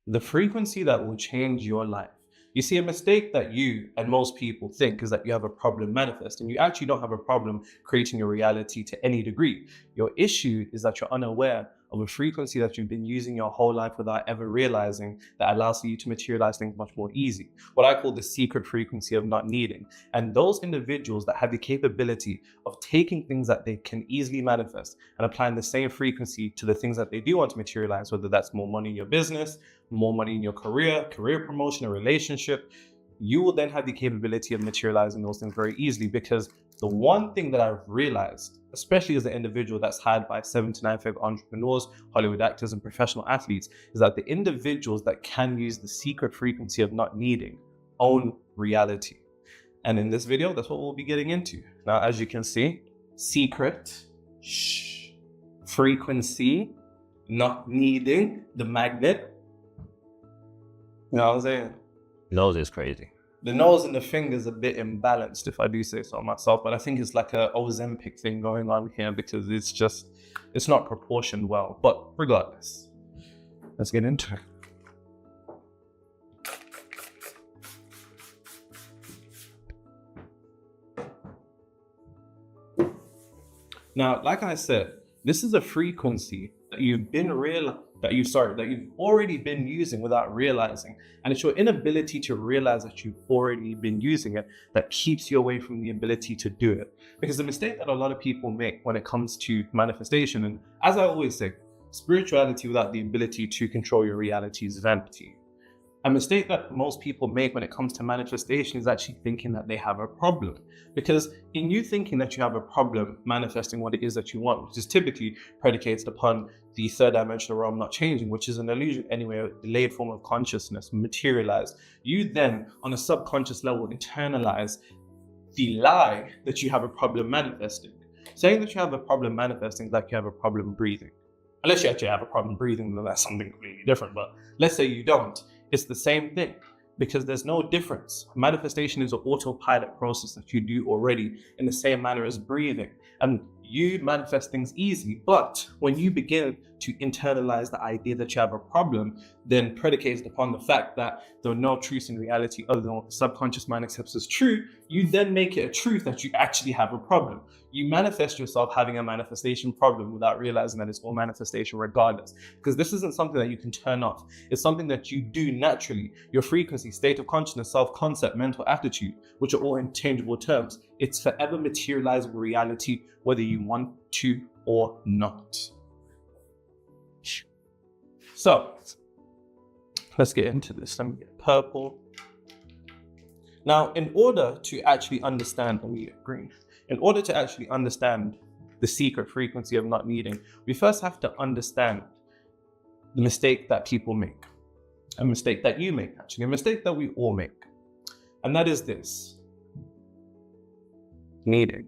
The frequency that will change your life. You see, a mistake that you and most people think is that you have a problem manifesting. You actually don't have a problem creating your reality to any degree. Your issue is that you're unaware of a frequency that you've been using your whole life without ever realizing that allows you to materialize things much more easy. What I call the secret frequency of not needing. And those individuals that have the capability of taking things that they can easily manifest and applying the same frequency to the things that they do want to materialize, whether that's more money in your business, more money in your career promotion, a relationship, you will then have the capability of materializing those things very easily. Because the one thing that I've realized, especially as an individual that's hired by 7 to 9 figure entrepreneurs, Hollywood actors, and professional athletes, is that the individuals that can use the secret frequency of not needing own reality. And in this video, that's what we'll be getting into. Now, as you can see, secret, frequency, not needing, the magnet. You know what I'm saying? Nose is crazy. The nose and the finger's a bit imbalanced, if I do say so myself, but I think it's like a Ozempic thing going on here because it's not proportioned well. But regardless, let's get into it. Now, like I said, this is a frequency that you've already been using without realizing. And it's your inability to realize that you've already been using it that keeps you away from the ability to do it. Because the mistake that a lot of people make when it comes to manifestation, and as I always say, spirituality without the ability to control your reality is vanity. A mistake that most people make when it comes to manifestation is actually thinking that they have a problem. Because in you thinking that you have a problem manifesting what it is that you want, which is typically predicated upon the third dimensional realm not changing, which is an illusion anyway, a delayed form of consciousness, materialized, you then on a subconscious level internalize the lie that you have a problem manifesting. Saying that you have a problem manifesting is like you have a problem breathing. Unless you actually have a problem breathing, then that's something completely different. But let's say you don't. It's the same thing because there's no difference. Manifestation is an autopilot process that you do already in the same manner as breathing. And you manifest things easy, but when you begin to internalize the idea that you have a problem, then predicated upon the fact that there are no truths in reality other than what the subconscious mind accepts as true, you then make it a truth that you actually have a problem. You manifest yourself having a manifestation problem without realizing that it's all manifestation regardless. Because this isn't something that you can turn off. It's something that you do naturally. Your frequency, state of consciousness, self-concept, mental attitude, which are all interchangeable terms. It's forever materializing reality, whether you want to or not. So, let's get into this. Let me get purple. Now, in order to actually understand, let me get green. In order to actually understand the secret frequency of not needing, we first have to understand the mistake that people make. A mistake that you make, actually. A mistake that we all make. And that is this. Needing.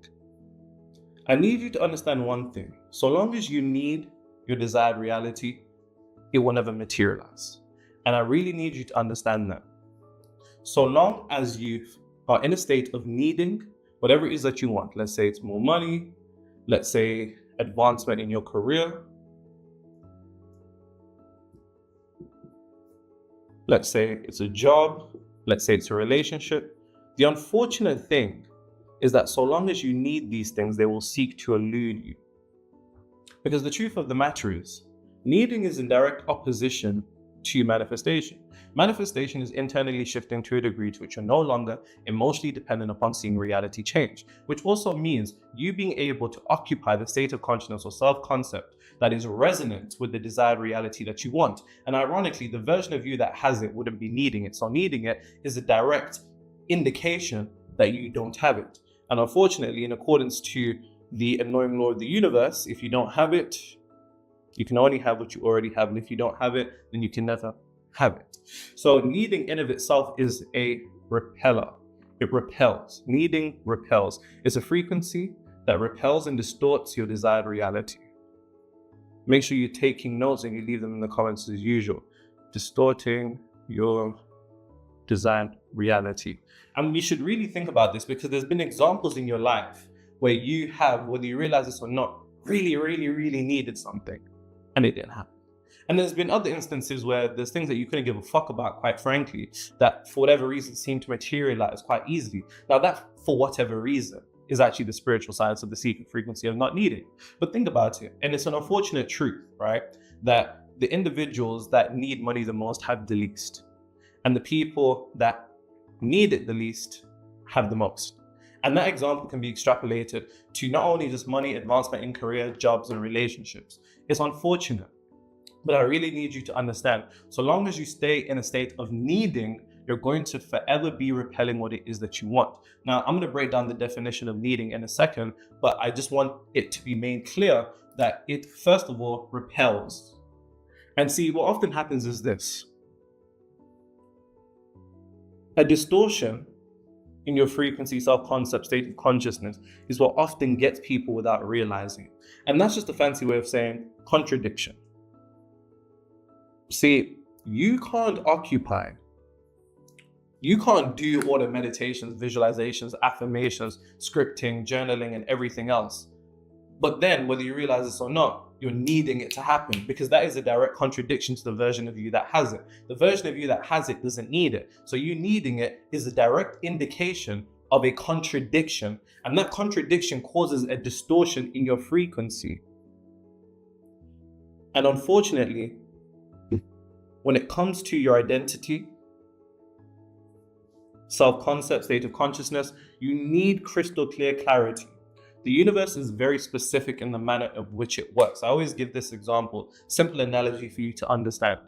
I need you to understand one thing. So long as you need your desired reality, it will never materialize. And I really need you to understand that. So long as you are in a state of needing whatever it is that you want, let's say it's more money, let's say advancement in your career, let's say it's a job, let's say it's a relationship. The unfortunate thing is that so long as you need these things, they will seek to elude you. Because the truth of the matter is, needing is in direct opposition to manifestation. Manifestation is internally shifting to a degree to which you're no longer emotionally dependent upon seeing reality change, which also means you being able to occupy the state of consciousness or self-concept that is resonant with the desired reality that you want. And ironically, the version of you that has it wouldn't be needing it. So needing it is a direct indication that you don't have it. And unfortunately, in accordance to the annoying law of the universe, if you don't have it, you can only have what you already have. And if you don't have it, then you can never have it. So needing in of itself is a repeller. It repels. Needing repels. It's a frequency that repels and distorts your desired reality. Make sure you're taking notes and you leave them in the comments as usual. Distorting your desired reality. And you should really think about this because there's been examples in your life where you have, whether you realize this or not, really needed something and it didn't happen. And there's been other instances where there's things that you couldn't give a fuck about, quite frankly, that for whatever reason seem to materialize quite easily. Now that, for whatever reason, is actually the spiritual science of the secret frequency of not needing. But think about it, and it's an unfortunate truth, right? That the individuals that need money the most have the least. And the people that need it the least have the most. And that example can be extrapolated to not only just money, advancement in career, jobs, and relationships. It's unfortunate, but I really need you to understand, so long as you stay in a state of needing, you're going to forever be repelling what it is that you want. Now, I'm going to break down the definition of needing in a second, but I just want it to be made clear that it, first of all, repels. And see, what often happens is this. A distortion in your frequency, self-concept, state of consciousness is what often gets people without realizing it. And that's just a fancy way of saying contradiction. See, you can't do all the meditations, visualizations, affirmations, scripting, journaling, and everything else. But then, whether you realize this or not, you're needing it to happen, because that is a direct contradiction to the version of you that has it. The version of you that has it doesn't need it. So you needing it is a direct indication of a contradiction, and that contradiction causes a distortion in your frequency. And unfortunately, when it comes to your identity, self-concept, state of consciousness, you need crystal clear clarity. The universe is very specific in the manner of which it works. I always give this example, simple analogy for you to understand.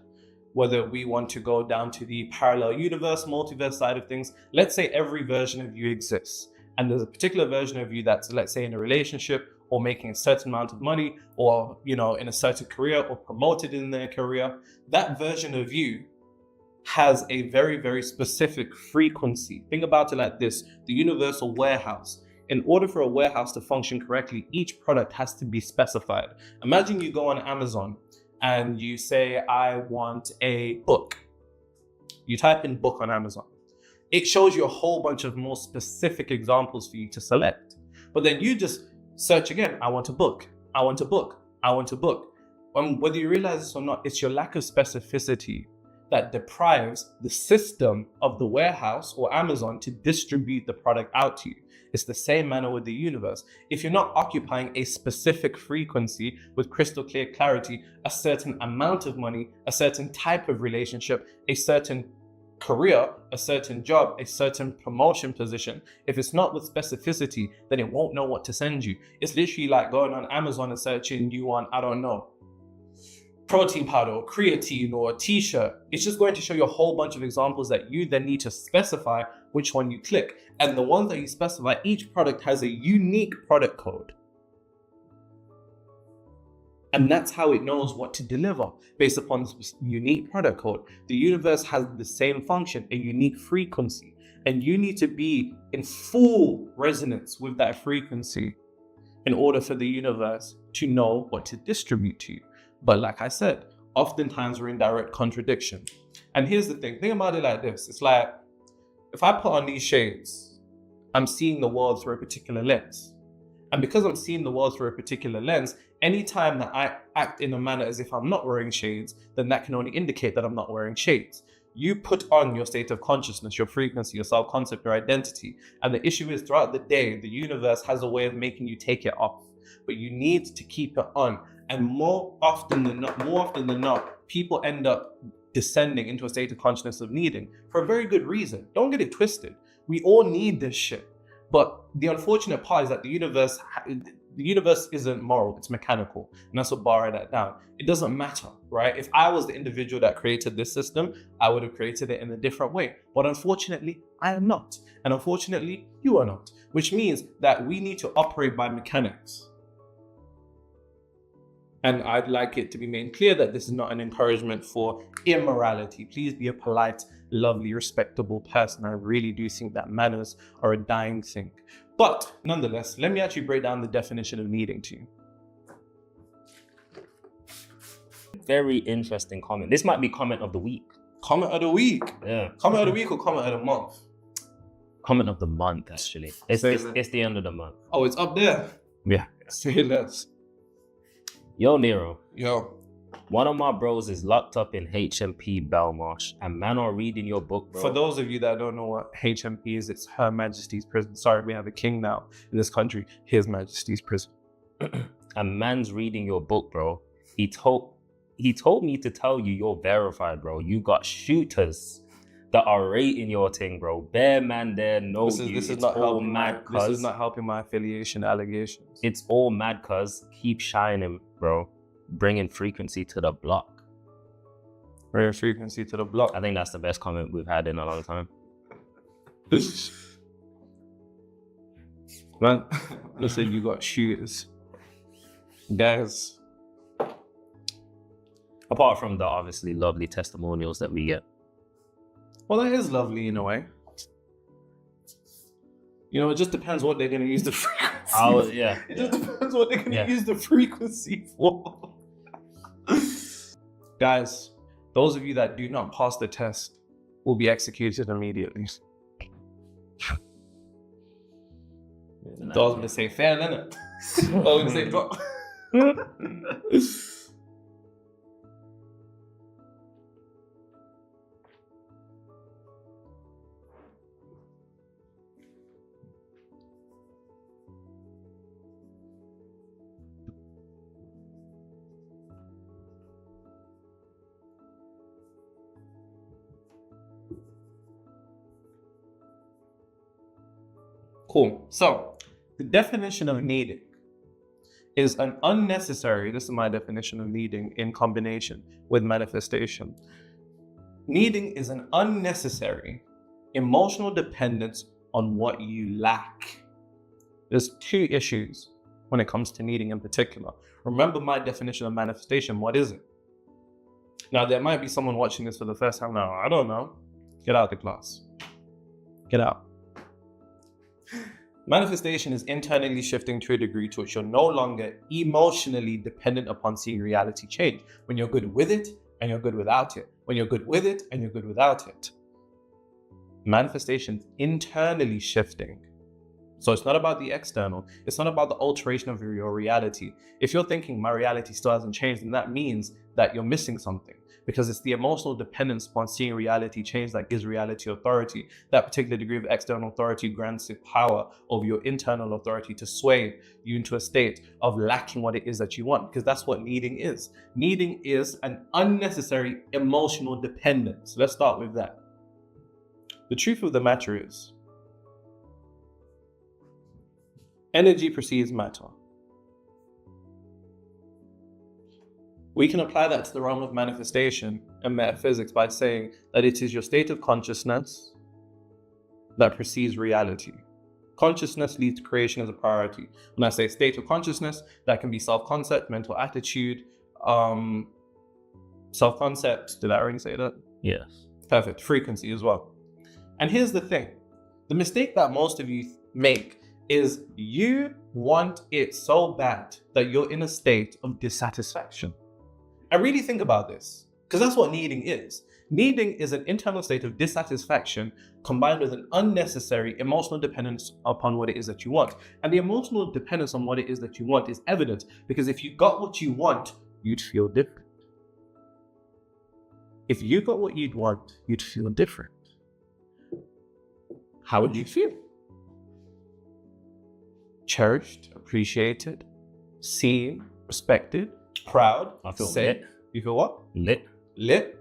Whether we want to go down to the parallel universe, multiverse side of things, let's say every version of you exists. And there's a particular version of you that's, let's say, in a relationship or making a certain amount of money or, in a certain career or promoted in their career. That version of you has a very, very specific frequency. Think about it like this, the universal warehouse. In order for a warehouse to function correctly, each product has to be specified. Imagine you go on Amazon and you say, I want a book. You type in book on Amazon. It shows you a whole bunch of more specific examples for you to select. But then you just search again, I want a book, I want a book, I want a book. Whether you realize this or not, it's your lack of specificity that deprives the system of the warehouse or Amazon to distribute the product out to you. It's the same manner with the universe. If you're not occupying a specific frequency with crystal clear clarity, a certain amount of money, a certain type of relationship, a certain career, a certain job, a certain promotion position, if it's not with specificity, then it won't know what to send you. It's literally like going on Amazon and searching, you want, I don't know, protein powder or creatine or a t-shirt. It's just going to show you a whole bunch of examples that you then need to specify which one you click. And the ones that you specify, each product has a unique product code. And that's how it knows what to deliver based upon this unique product code. The universe has the same function, a unique frequency. And you need to be in full resonance with that frequency in order for the universe to know what to distribute to you. But like I said, oftentimes we're in direct contradiction. And here's the thing about it like this. It's like, if I put on these shades, I'm seeing the world through a particular lens. And because I'm seeing the world through a particular lens, anytime that I act in a manner as if I'm not wearing shades, then that can only indicate that I'm not wearing shades. You put on your state of consciousness, your frequency, your self-concept, your identity. And the issue is throughout the day, the universe has a way of making you take it off. But you need to keep it on. And more often than not, people end up descending into a state of consciousness of needing for a very good reason. Don't get it twisted. We all need this shit. But the unfortunate part is that the universe isn't moral, it's mechanical. And that's what barred that down. It doesn't matter, right? If I was the individual that created this system, I would have created it in a different way. But unfortunately, I am not. And unfortunately, you are not. Which means that we need to operate by mechanics. And I'd like it to be made clear that this is not an encouragement for immorality. Please be a polite, lovely, respectable person. I really do think that manners are a dying thing. But nonetheless, let me actually break down the definition of needing to you. Very interesting comment. This might be comment of the week. Comment of the week? Yeah. Comment of the week or comment of the month? Comment of the month, actually. It's the end of the month. Oh, it's up there? Yeah. Say less. Yo, Nero. Yo. One of my bros is locked up in HMP Belmarsh, and man are reading your book, bro. For those of you that don't know what HMP is, it's Her Majesty's Prison. Sorry, we have a king now in this country. His Majesty's Prison. And man's reading your book, bro. He told me to tell you you're verified, bro. You got shooters that are rating your thing, bro. Bear man there, no. This is not helping this is not helping my affiliation allegations. It's all mad, cuz. Keep shining, bro. Bringing frequency to the block. Bringing frequency to the block. I think that's the best comment we've had in a long time. Man, listen, you got shooters. Guys. Apart from the obviously lovely testimonials that we get. Well, that is lovely in a way. You know, it just depends what they're going to use the frequency. Yeah. It just depends what they're going to use the frequency for. Guys, those of you that do not pass the test will be executed immediately. I was going to say fair, innit? I was going to say drop. Cool. So, the definition of needing is an unnecessary, this is my definition of needing in combination with manifestation. Needing is an unnecessary emotional dependence on what you lack. There's two issues when it comes to needing in particular. Remember my definition of manifestation, what is it? Now, there might be someone watching this for the first time now. I don't know. Get out of the class. Get out. Manifestation is internally shifting to a degree to which you're no longer emotionally dependent upon seeing reality change. When you're good with it and you're good without it. When you're good with it and you're good without it. Manifestation is internally shifting. So it's not about the external. It's not about the alteration of your reality. If you're thinking my reality still hasn't changed, then that means that you're missing something. Because it's the emotional dependence upon seeing reality change that gives reality authority. That particular degree of external authority grants it power over your internal authority to sway you into a state of lacking what it is that you want. Because that's what needing is. Needing is an unnecessary emotional dependence. Let's start with that. The truth of the matter is, energy precedes matter. We can apply that to the realm of manifestation and metaphysics by saying that it is your state of consciousness that precedes reality. Consciousness leads to creation as a priority. When I say state of consciousness, that can be self-concept, mental attitude, self-concept. Did I already say that? Yes. Perfect. Frequency as well. And here's the thing. The mistake that most of you make is you want it so bad that you're in a state of dissatisfaction. And really think about this, because that's what needing is. Needing is an internal state of dissatisfaction combined with an unnecessary emotional dependence upon what it is that you want. And the emotional dependence on what it is that you want is evident because if you got what you want, you'd feel different. If you got what you'd want, you'd feel different. How would you feel? Cherished, appreciated, seen, respected, proud. I feel said. lit. You feel what? Lit. Lit.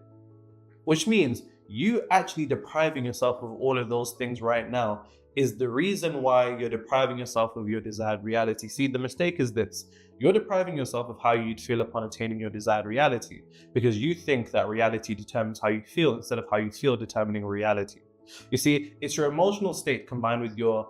Which means you actually depriving yourself of all of those things right now is the reason why you're depriving yourself of your desired reality. See, the mistake is this. You're depriving yourself of how you'd feel upon attaining your desired reality because you think that reality determines how you feel instead of how you feel determining reality. You see, it's your emotional state combined with your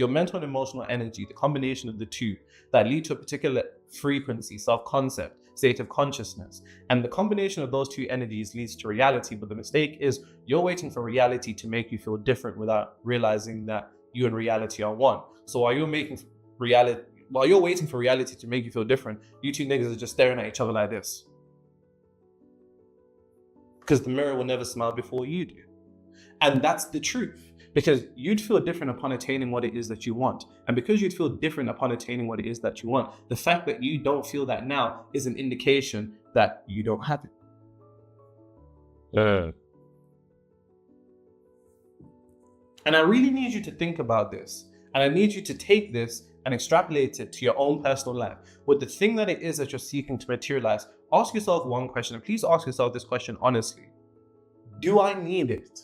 mental and emotional energy, the combination of the two that lead to a particular frequency, self-concept, state of consciousness. And the combination of those two energies leads to reality. But the mistake is you're waiting for reality to make you feel different without realizing that you and reality are one. So while you're waiting for reality to make you feel different, you two niggas are just staring at each other like this. Because the mirror will never smile before you do. And that's the truth, because you'd feel different upon attaining what it is that you want. And because you'd feel different upon attaining what it is that you want, the fact that you don't feel that now is an indication that you don't have it. And I really need you to think about this. And I need you to take this and extrapolate it to your own personal life. With the thing that it is that you're seeking to materialize, ask yourself one question, and please ask yourself this question honestly. Do I need it?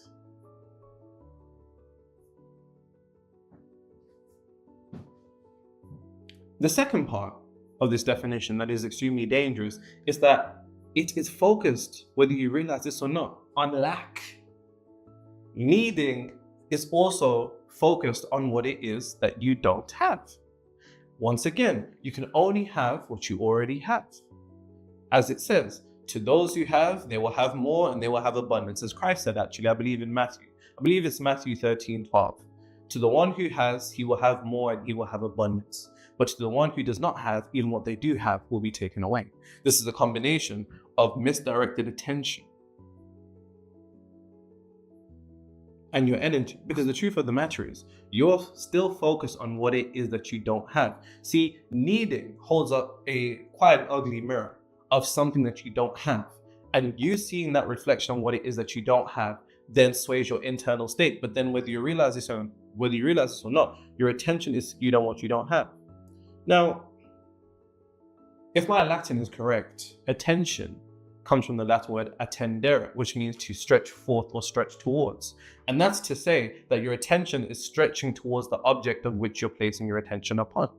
The second part of this definition that is extremely dangerous is that it is focused, whether you realize this or not, on lack. Needing is also focused on what it is that you don't have. Once again, you can only have what you already have. As it says, to those who have, they will have more and they will have abundance. As Christ said, actually, I believe in Matthew. I believe it's Matthew 13:12. To the one who has, he will have more and he will have abundance. But to the one who does not have, even what they do have will be taken away. This is a combination of misdirected attention and your energy, because the truth of the matter is you're still focused on what it is that you don't have. See, needing holds up a quite ugly mirror of something that you don't have, and you seeing that reflection on what it is that you don't have then sways your internal state. But then whether you realize this or not, your attention is skewed on what you don't have. Now, if my Latin is correct, attention comes from the Latin word attendere, which means to stretch forth or stretch towards. And that's to say that your attention is stretching towards the object of which you're placing your attention upon.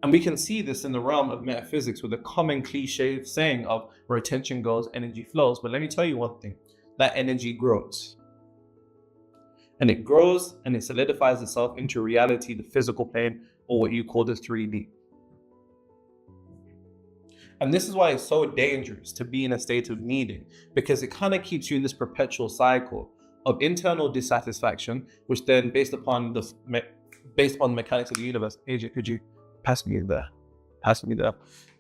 And we can see this in the realm of metaphysics with a common cliche saying of where attention goes, energy flows. But let me tell you one thing, that energy grows. And it grows and it solidifies itself into reality, the physical plane, or what you call the 3D. And this is why it's so dangerous to be in a state of needing, because it kind of keeps you in this perpetual cycle of internal dissatisfaction, which then based upon the mechanics of the universe. AJ, could you pass me the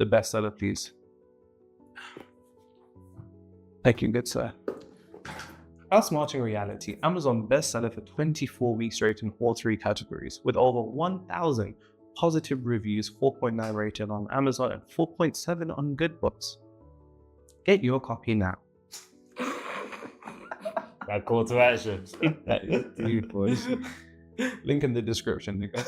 bestseller, please? Thank you, good sir. Outsmarting Reality, Amazon bestseller for 24 weeks straight in all 3 categories, with over 1,000 positive reviews, 4.9 rated on Amazon and 4.7 on Good Books. Get your copy now. That call to action. That is deep, boys. Link in the description, nigga.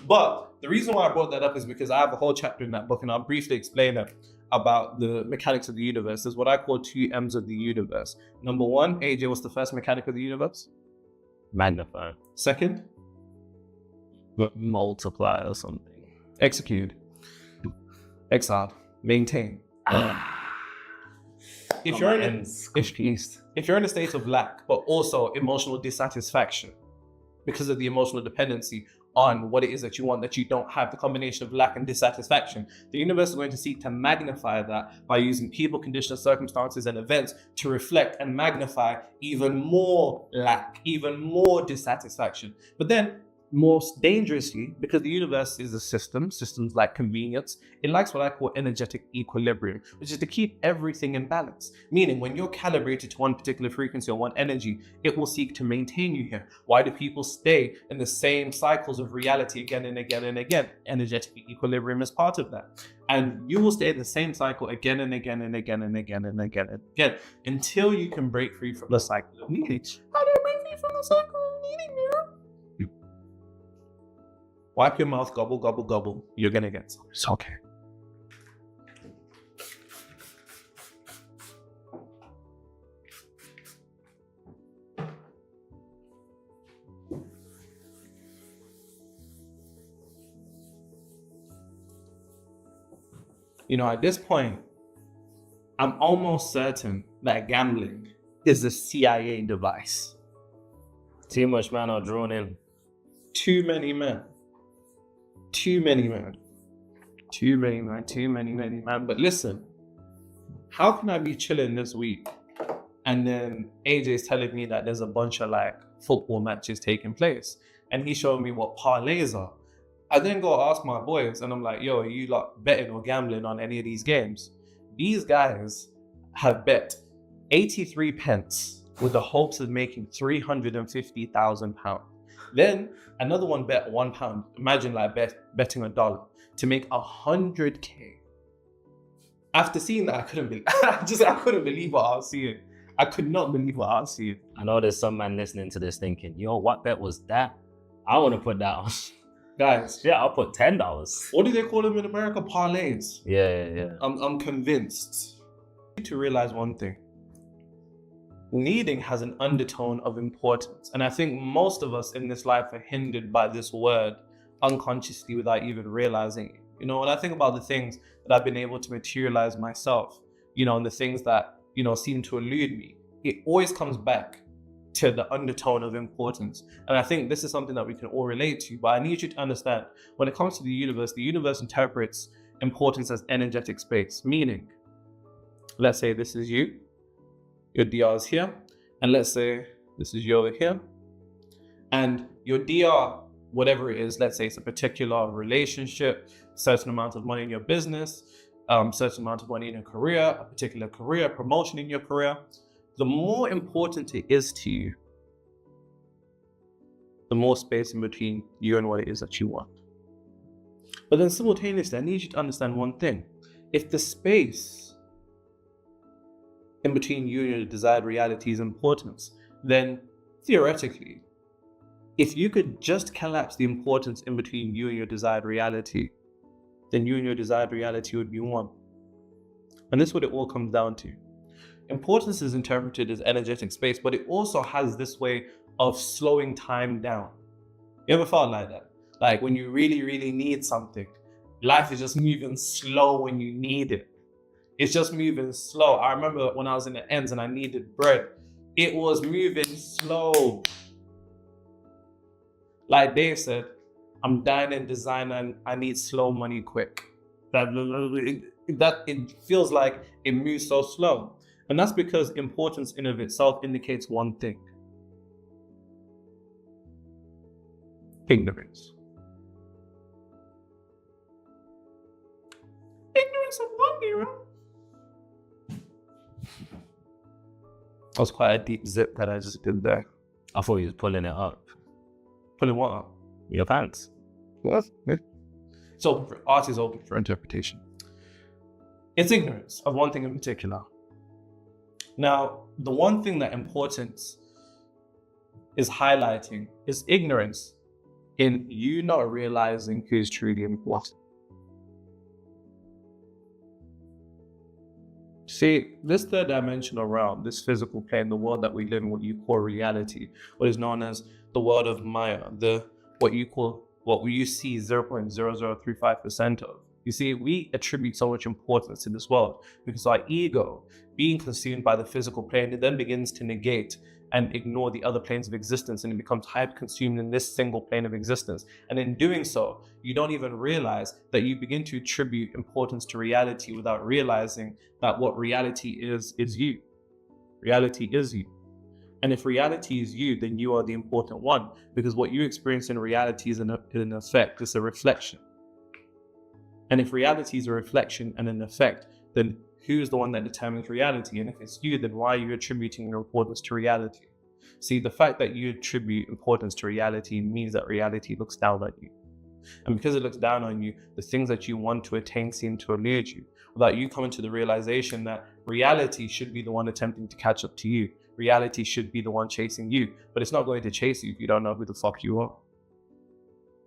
But the reason why I brought that up is because I have a whole chapter in that book, and I'll briefly explain it about the mechanics of the universe. There's what I call 2 M's of the universe. Number 1, AJ, what's the first mechanic of the universe? Magnify. Second? Multiply or something. Execute. Exile. Maintain. If you're in a state of lack, but also emotional dissatisfaction because of the emotional dependency on what it is that you want that you don't have, the combination of lack and dissatisfaction, the universe is going to seek to magnify that by using people, conditions, circumstances, and events to reflect and magnify even more lack, even more dissatisfaction. But then, most dangerously, because the universe is a system, systems like convenience, it likes what I call energetic equilibrium, which is to keep everything in balance. Meaning, when you're calibrated to one particular frequency or one energy, it will seek to maintain you here. Why do people stay in the same cycles of reality again and again and again? Energetic equilibrium is part of that. And you will stay in the same cycle again and again and again and again and again and again until you can break free from the cycle of needing. How do I break free from the cycle of needing, man? Wipe your mouth, gobble, gobble, gobble. You're gonna get some. It's okay. You know, at this point, I'm almost certain that gambling is a CIA device. Too much men are drawn in. Too many men. Too many men. But listen, how can I be chilling this week and then AJ's telling me that there's a bunch of like football matches taking place and he's showing me what parlays are? I then go ask my boys and I'm like, yo, are you like betting or gambling on any of these games? These guys have bet 83 pence with the hopes of making £350,000. Then another one bet £1. Imagine like betting $1 to make 100K. After seeing that, I couldn't believe what I was seeing. I could not believe what I was seeing. I know there's some man listening to this thinking, yo, what bet was that? I want to put that on. Guys, Yeah, I'll put $10. what do they call them in America? Parlays. Yeah. I'm convinced. You need to realize one thing. Needing has an undertone of importance. And I think most of us in this life are hindered by this word unconsciously without even realizing it. You know, when I think about the things that I've been able to materialize myself, you know, and the things that, you know, seem to elude me, it always comes back to the undertone of importance. And I think this is something that we can all relate to, but I need you to understand when it comes to the universe interprets importance as energetic space, meaning, let's say this is you, your DR is here, and let's say this is you over here, and your DR, whatever it is, let's say it's a particular relationship, certain amount of money in your business, certain amount of money in your career, a particular career, promotion in your career. The more important it is to you, the more space in between you and what it is that you want. But then simultaneously, I need you to understand one thing. If the space in between you and your desired reality is importance, then theoretically, if you could just collapse the importance in between you and your desired reality, then you and your desired reality would be one. And this is what it all comes down to. Importance is interpreted as energetic space, but it also has this way of slowing time down. You ever felt like that? Like when you really, really need something, life is just moving slow when you need it. It's just moving slow. I remember when I was in the ends and I needed bread, it was moving slow. Like Dave said, I'm dying in design and I need slow money quick. That it feels like it moves so slow. And that's because importance in of itself indicates one thing. Ignorance. Ignorance of what, Nero? That was quite a deep zip that I just did there. I thought you was pulling it up. Pulling what up? Your pants. What? So art is open for interpretation. It's ignorance of one thing in particular. Now, the one thing that importance is highlighting is ignorance in you not realizing who is truly important. See, this third dimensional realm, this physical plane, the world that we live in, what you call reality, what is known as the world of Maya, what you see 0.0035% of. You see, we attribute so much importance to this world because our ego, being consumed by the physical plane, it then begins to negate and ignore the other planes of existence, and it becomes hyper-consumed in this single plane of existence. And in doing so, you don't even realize that you begin to attribute importance to reality without realizing that what reality is you. Reality is you. And if reality is you, then you are the important one, because what you experience in reality is an effect, it's a reflection. And if reality is a reflection and an effect, then who's the one that determines reality? And if it's you, then why are you attributing your importance to reality? See, the fact that you attribute importance to reality means that reality looks down on you. And because it looks down on you, the things that you want to attain seem to elude you, without you coming to the realization that reality should be the one attempting to catch up to you. Reality should be the one chasing you, but it's not going to chase you if you don't know who the fuck you are.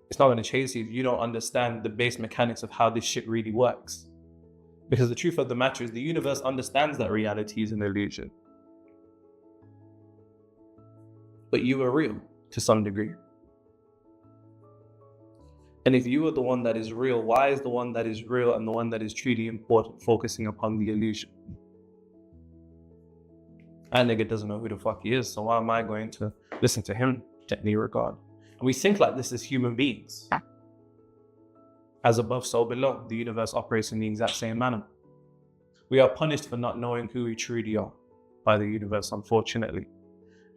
It's not going to chase you if you don't understand the base mechanics of how this shit really works. Because the truth of the matter is the universe understands that reality is an illusion. But you are real to some degree. And if you are the one that is real, why is the one that is real and the one that is truly important focusing upon the illusion? That nigga doesn't know who the fuck he is, so why am I going to listen to him in any regard? And we think like this as human beings. As above, so below. The universe operates in the exact same manner. We are punished for not knowing who we truly are by the universe, unfortunately.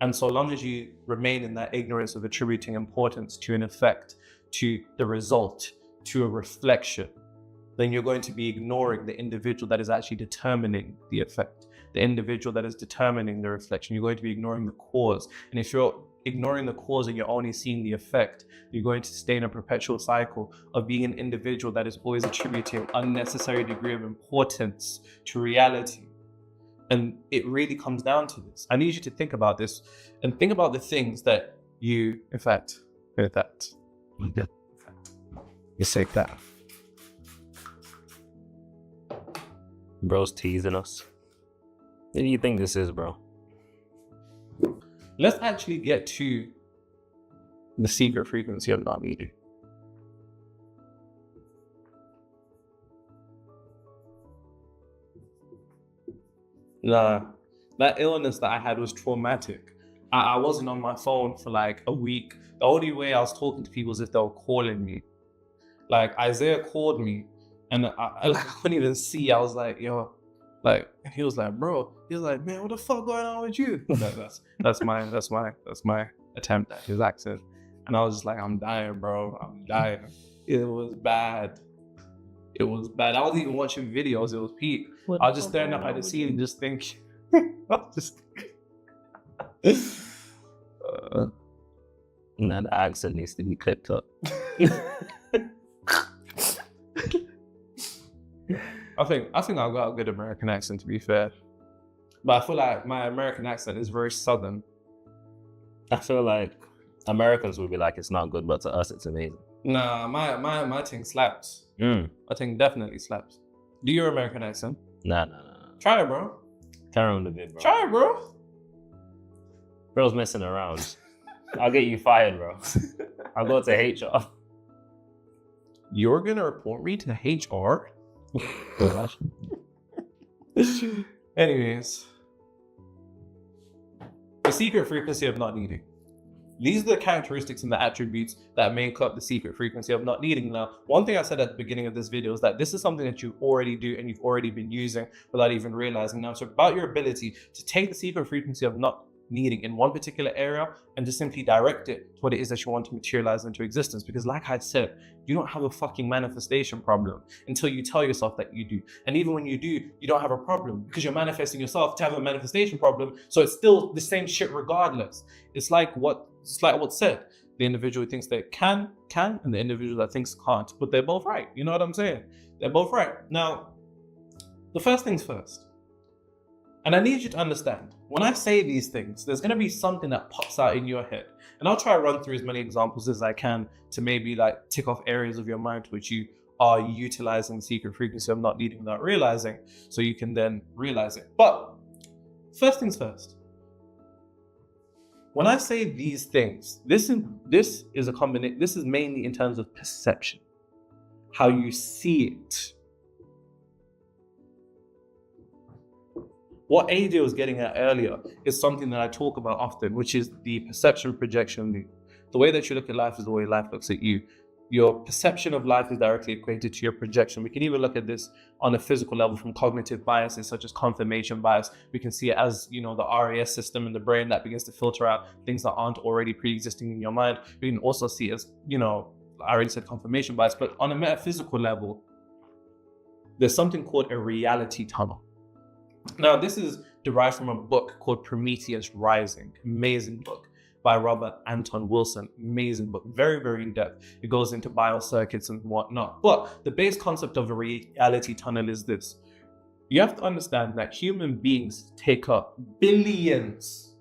And so long as you remain in that ignorance of attributing importance to an effect, to the result, to a reflection, then you're going to be ignoring the individual that is actually determining the effect. the individual that is determining the reflection. You're going to be ignoring the cause. And if you're ignoring the cause and you're only seeing the effect, you're going to stay in a perpetual cycle of being an individual that is always attributing unnecessary degree of importance to reality. And it really comes down to this. I need you to think about this and think about the things that you, in fact, you save that. Bro's teasing us. What do you think this is, bro? Let's actually get to the secret frequency of not needing. Nah, that illness that I had was traumatic. I wasn't on my phone for like a week. The only way I was talking to people was if they were calling me. Like Isaiah called me and I couldn't even see. I was like, yo, like, and he was like, bro, he was like, man, what the fuck going on with you? That's my attempt at his accent. And I was just like, I'm dying, bro. I'm dying. It was bad. It was bad. I wasn't even watching videos. It was peak. I was just staring up at the ceiling, just thinking. Nah, the accent needs to be clipped up. I think I've got a good American accent, to be fair. But I feel like my American accent is very southern. I feel like Americans would be like, it's not good, but to us, it's amazing. Nah, my thing slaps. My thing definitely slaps. Do your American accent? Nah. Try it, bro. Carry on a bit, bro. Try it, bro. Bro's messing around. I'll get you fired, bro. I'll go to HR. You're gonna report me to HR? Anyways, the secret frequency of not needing. These are the characteristics and the attributes that make up the secret frequency of not needing. Now, one thing I said at the beginning of this video is that this is something that you already do and you've already been using without even realizing. Now, it's about your ability to take the secret frequency of not needing in one particular area and just simply direct it to what it is that you want to materialize into existence. Because like I said, you don't have a fucking manifestation problem until you tell yourself that you do. And even when you do, you don't have a problem because you're manifesting yourself to have a manifestation problem. So it's still the same shit regardless. It's like what's said. The individual who thinks they can, and the individual that thinks can't. But they're both right. You know what I'm saying? They're both right. Now, the first things first. And I need you to understand, when I say these things, there's going to be something that pops out in your head. And I'll try to run through as many examples as I can to maybe like tick off areas of your mind which you are utilizing the secret frequency of not needing without realizing, so you can then realize it. But first things first. When I say these things, this is a combination. This is mainly in terms of perception, how you see it. What AJ was getting at earlier is something that I talk about often, which is the perception projection loop. The way that you look at life is the way life looks at you. Your perception of life is directly equated to your projection. We can even look at this on a physical level from cognitive biases such as confirmation bias. We can see it as, the RAS system in the brain that begins to filter out things that aren't already pre-existing in your mind. We can also see it as, I already said confirmation bias, but on a metaphysical level, there's something called a reality tunnel. Now, this is derived from a book called Prometheus Rising. Amazing book by Robert Anton Wilson. Amazing book. Very, very in-depth. It goes into biocircuits and whatnot. But the base concept of a reality tunnel is this. You have to understand that human beings take up billions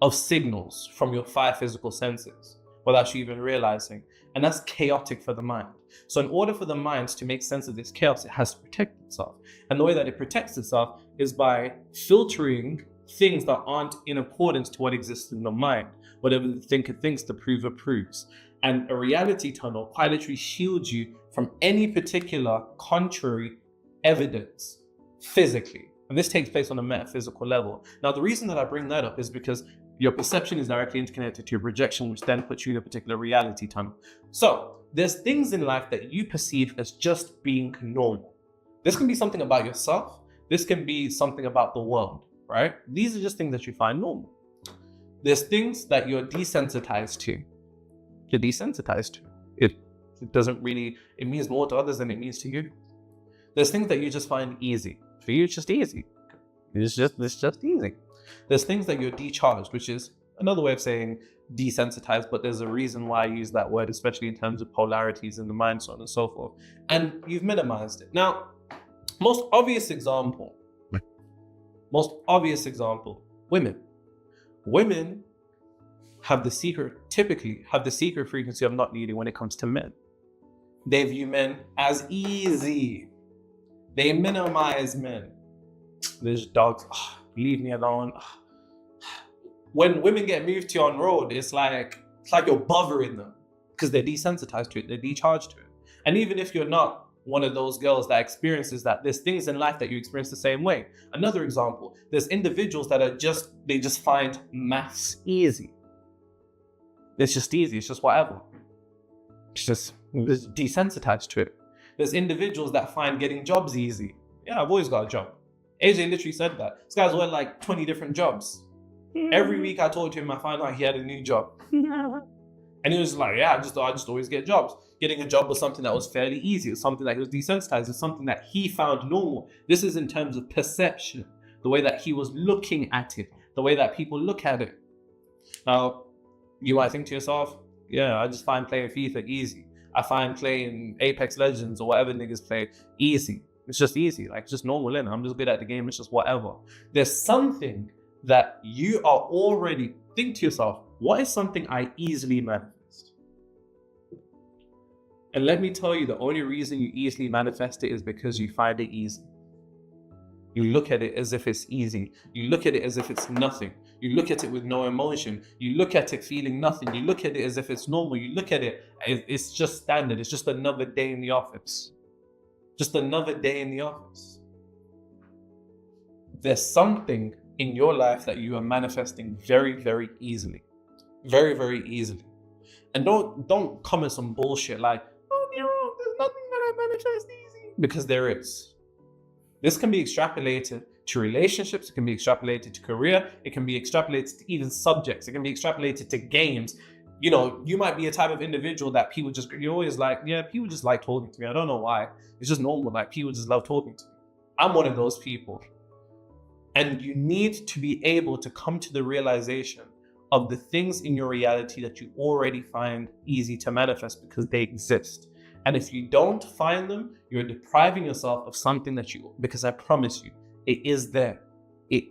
of signals from your 5 physical senses without you even realizing. And that's chaotic for the mind. So in order for the mind to make sense of this chaos, it has to protect itself. And the way that it protects itself is by filtering things that aren't in accordance to what exists in the mind. Whatever the thinker thinks, the prover proves. And a reality tunnel quite literally shields you from any particular contrary evidence physically. And this takes place on a metaphysical level. Now, the reason that I bring that up is because your perception is directly interconnected to your projection, which then puts you in a particular reality tunnel. So there's things in life that you perceive as just being normal. This can be something about yourself. This can be something about the world, right? These are just things that you find normal. There's things that you're desensitized to. You're desensitized to. It means more to others than it means to you. There's things that you just find easy. For you, it's just easy. It's just easy. There's things that you're decharged, which is another way of saying desensitized, but there's a reason why I use that word, especially in terms of polarities in the mind, so on and so forth. And you've minimized it. Now, most obvious example, women. Women typically have the secret frequency of not needing when it comes to men. They view men as easy. They minimize men. There's dogs, leave me alone. When women get moved to you on road, it's like you're bothering them because they're desensitized to it, they're decharged to it. And even if you're not one of those girls that experiences that, there's things in life that you experience the same way. Another example, there's individuals that they just find maths easy. It's just easy, it's just whatever. It's just desensitized to it. There's individuals that find getting jobs easy. Yeah, I've always got a job. AJ literally said that. This guy's worked like 20 different jobs. Every week I told him I found out he had a new job. And he was like, yeah, I just always get jobs. Getting a job was something that was fairly easy. It's something that he was desensitized. It's something that he found normal. This is in terms of perception, the way that he was looking at it, the way that people look at it. Now, you might think to yourself, yeah, I just find playing FIFA easy. I find playing Apex Legends or whatever niggas play easy. It's just easy, like it's just normal, innit? I'm just good at the game, it's just whatever. There's something that you are already, think to yourself, what is something I easily manifest? And let me tell you, the only reason you easily manifest it is because you find it easy. You look at it as if it's easy. You look at it as if it's nothing. You look at it with no emotion. You look at it feeling nothing. You look at it as if it's normal. You look at it, it's just standard. It's just another day in the office. Just another day in the office. There's something in your life that you are manifesting very, very easily. Very, very easily. And don't come with some bullshit like, oh, Nero, there's nothing that I manifest easy. Because there is. This can be extrapolated to relationships. It can be extrapolated to career. It can be extrapolated to even subjects. It can be extrapolated to games. You know, you might be a type of individual that you're always like, yeah, people just like talking to me. I don't know why. It's just normal. Like, people just love talking to me. I'm one of those people. And you need to be able to come to the realization of the things in your reality that you already find easy to manifest because they exist. And if you don't find them, you're depriving yourself of something because I promise you, it is there.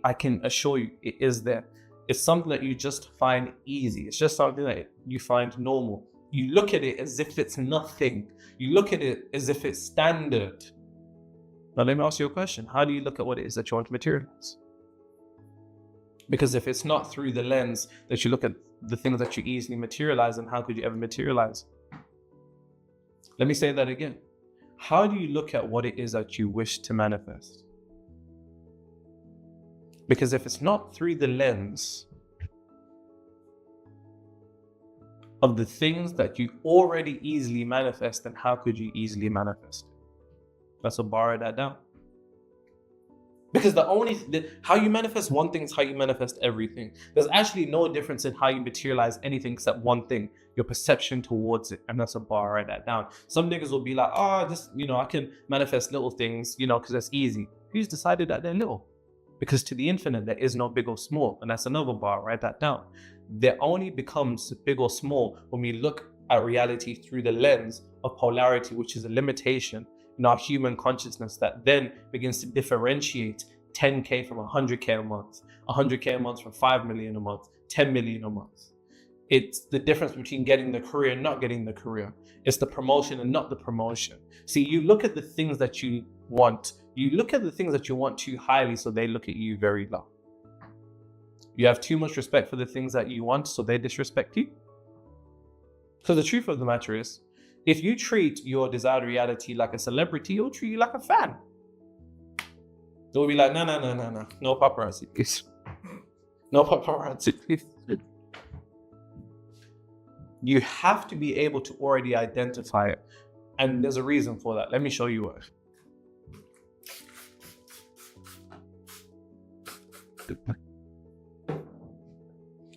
I can assure you, it is there. It's something that you just find easy. It's just something that you find normal. You look at it as if it's nothing. You look at it as if it's standard. Now let me ask you a question. How do you look at what it is that you want to materialize? Because if it's not through the lens that you look at the things that you easily materialize, then how could you ever materialize? Let me say that again. How do you look at what it is that you wish to manifest? Because if it's not through the lens of the things that you already easily manifest, then how could you easily manifest it? Let's borrow that down. Because how you manifest one thing is how you manifest everything. There's actually no difference in how you materialize anything except one thing, your perception towards it. And that's a bar, write that down. Some niggas will be like, I can manifest little things, because that's easy. Who's decided that they're little? Because to the infinite, there is no big or small. And that's another bar, write that down. There only becomes big or small when we look at reality through the lens of polarity, which is a limitation in our human consciousness that then begins to differentiate 10K from 100K a month, 100K a month from 5 million a month, 10 million a month. It's the difference between getting the career and not getting the career. It's the promotion and not the promotion. See, you look at the things that you want. You look at the things that you want too highly, so they look at you very low. You have too much respect for the things that you want, so they disrespect you. So the truth of the matter is, if you treat your desired reality like a celebrity, it'll treat you like a fan. They'll be like, no paparazzi, please. No paparazzi, please. You have to be able to already identify it. And there's a reason for that. Let me show you what.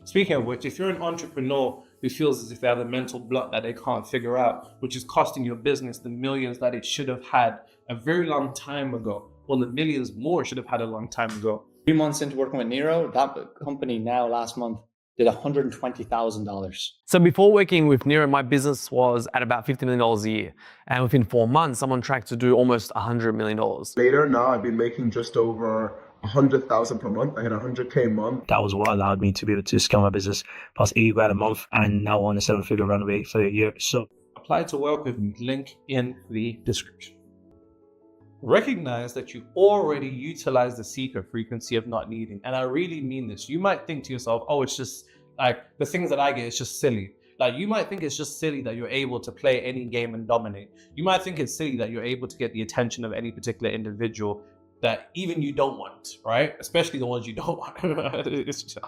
Speaking of which, if you're an entrepreneur who feels as if they have a mental block that they can't figure out, which is costing your business the millions that it should have had a very long time ago, well, the millions more should have had a long time ago, 3 months into working with Nero, that company now last month did $120,000. So before working with Nero, my business was at about $50 million a year. And within 4 months, I'm on track to do almost $100 million. Later, now I've been making just over 100,000 per month. I had 100K a month. That was what allowed me to be able to scale my business past 80 grand a month and now on a 7-figure runway for a year. So apply to work with me, link in the description. Recognize that you already utilize the secret frequency of not needing. And I really mean this. You might think to yourself, oh, it's just like the things that I get, it's just silly. Like you might think it's just silly that you're able to play any game and dominate. You might think it's silly that you're able to get the attention of any particular individual that even you don't want, right? Especially the ones you don't want. It's just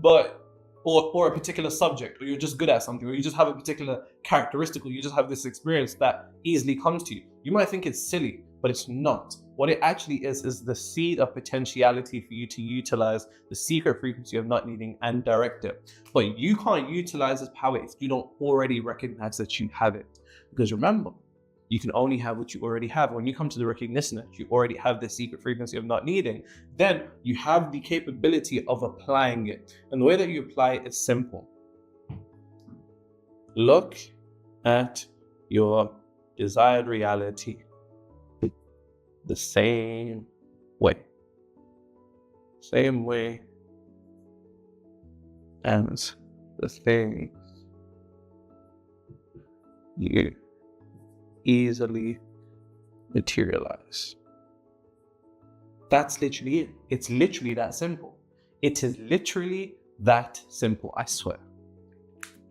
but or a particular subject, or you're just good at something, or you just have a particular characteristic, or you just have this experience that easily comes to you. You might think it's silly, but it's not. What it actually is the seed of potentiality for you to utilize the secret frequency of not needing and direct it. But you can't utilize this power if you don't already recognize that you have it. Because remember, you can only have what you already have. When you come to the recognition that you already have the secret frequency of not needing, then you have the capability of applying it. And the way that you apply it is simple. Look at your desired reality the same way. Same way as the things you easily materialize. That's literally it. It's literally that simple. It is literally that simple, I swear.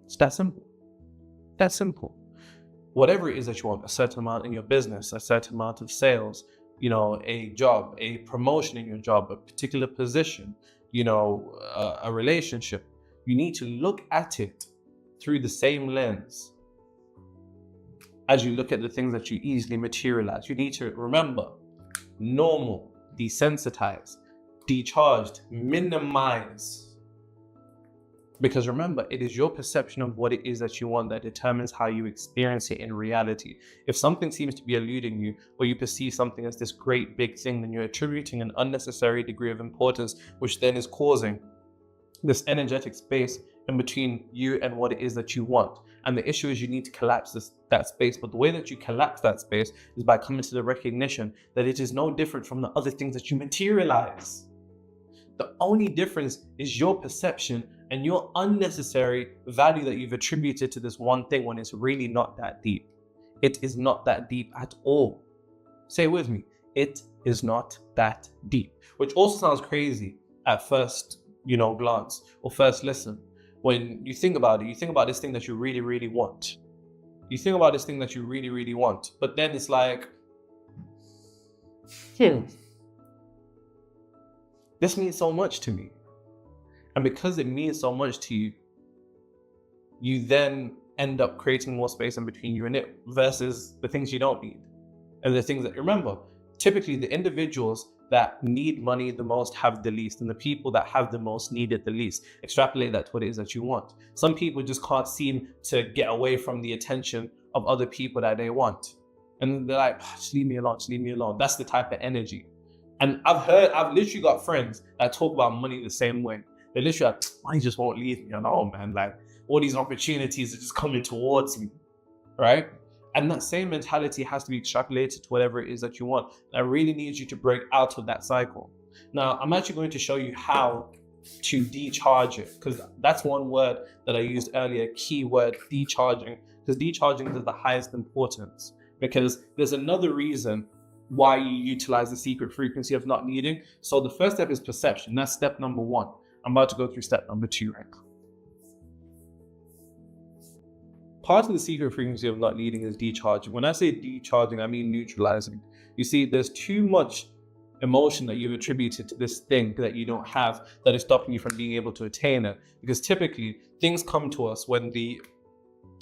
It's that simple. That simple. Whatever it is that you want, a certain amount in your business, a certain amount of sales, a job, a promotion in your job, a particular position, a relationship, you need to look at it through the same lens as you look at the things that you easily materialize. You need to remember, normal, desensitize, decharged, minimize. Because remember, it is your perception of what it is that you want that determines how you experience it in reality. If something seems to be eluding you, or you perceive something as this great big thing, then you're attributing an unnecessary degree of importance, which then is causing this energetic space in between you and what it is that you want. And the issue is you need to collapse that space. But the way that you collapse that space is by coming to the recognition that it is no different from the other things that you materialize. The only difference is your perception and your unnecessary value that you've attributed to this one thing when it's really not that deep. It is not that deep at all. Say it with me. It is not that deep. Which also sounds crazy at first, glance or first listen. When you think about it, you think about this thing that you really, really want. You think about this thing that you really, really want. But then it's like, this means so much to me. And because it means so much to you, you then end up creating more space in between you and it versus the things you don't need. And the things that, remember, typically the individuals that need money the most have the least, and the people that have the most need it the least. Extrapolate that to what it is that you want. Some people just can't seem to get away from the attention of other people that they want. And they're like, just leave me alone, just leave me alone. That's the type of energy. And I've literally got friends that talk about money the same way. They literally like, money just won't leave me alone, man. Like all these opportunities are just coming towards me, right? And that same mentality has to be extrapolated to whatever it is that you want. And I really need you to break out of that cycle. Now, I'm actually going to show you how to decharge it, because that's one word that I used earlier, keyword, decharging, because decharging is of the highest importance. Because there's another reason why you utilize the secret frequency of not needing. So the first step is perception. That's step number one. I'm about to go through step number 2 right now. Part of the secret frequency of not needing is decharging. When I say decharging, I mean neutralizing. You see, there's too much emotion that you've attributed to this thing that you don't have that is stopping you from being able to attain it. Because typically, things come to us when the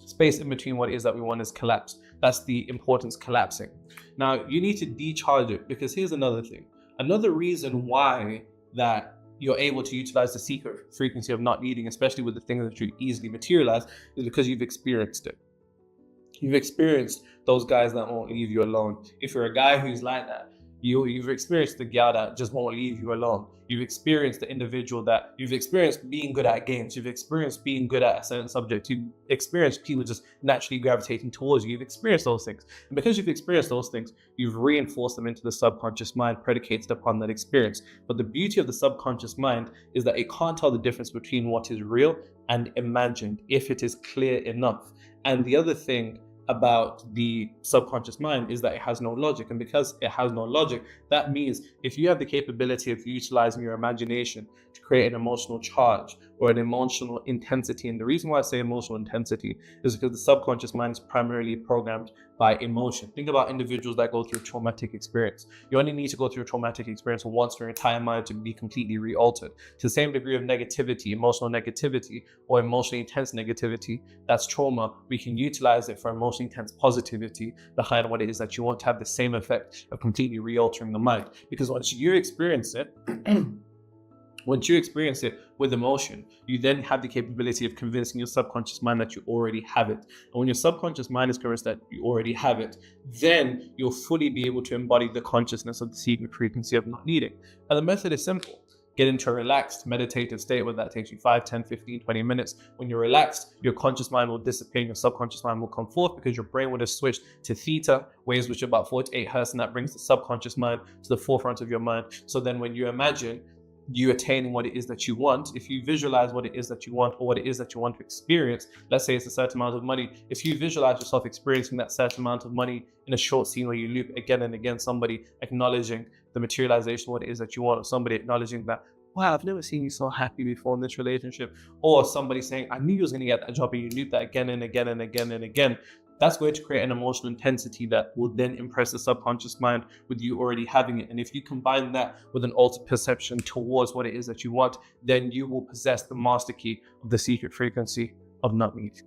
space in between what it is that we want is collapsed. That's the importance collapsing. Now, you need to decharge it, because here's another thing. Another reason why that you're able to utilize the secret frequency of not needing, especially with the things that you easily materialize, is because you've experienced it. You've experienced those guys that won't leave you alone. If you're a guy who's like that, You've experienced the girl that just won't leave you alone. You've experienced the individual that you've experienced being good at games. You've experienced being good at a certain subject. You've experienced people just naturally gravitating towards you. You've experienced those things. And because you've experienced those things, you've reinforced them into the subconscious mind predicated upon that experience. But the beauty of the subconscious mind is that it can't tell the difference between what is real and imagined if it is clear enough. And the other thing about the subconscious mind is that it has no logic, and because it has no logic, that means if you have the capability of utilizing your imagination to create an emotional charge or an emotional intensity, and the reason why I say emotional intensity is because the subconscious mind is primarily programmed by emotion. Think about individuals that go through a traumatic experience. You only need to go through a traumatic experience once for your entire mind to be completely re-altered. To the same degree of negativity, emotional negativity, or emotionally intense negativity, that's trauma. We can utilize it for emotionally intense positivity behind what it is that you want to have the same effect of completely re-altering the mind. Because once you experience it, once you experience it with emotion, you then have the capability of convincing your subconscious mind that you already have it. And when your subconscious mind is convinced that you already have it, then you'll fully be able to embody the consciousness of the secret frequency of not needing. And the method is simple. Get into a relaxed meditative state, whether that takes you 5, 10, 15, 20 minutes. When you're relaxed, your conscious mind will disappear and your subconscious mind will come forth because your brain would have switched to theta, waves which are about 4 to 8 hertz, and that brings the subconscious mind to the forefront of your mind. So then when you imagine you attaining what it is that you want, if you visualize what it is that you want or what it is that you want to experience, let's say it's a certain amount of money, if you visualize yourself experiencing that certain amount of money in a short scene where you loop again and again, somebody acknowledging the materialization of what it is that you want, or somebody acknowledging that, wow, I've never seen you so happy before in this relationship, or somebody saying, I knew you was going to get that job, and you loop that again and again and again and again, that's going to create an emotional intensity that will then impress the subconscious mind with you already having it. And if you combine that with an altered perception towards what it is that you want, then you will possess the master key of the secret frequency of not needing.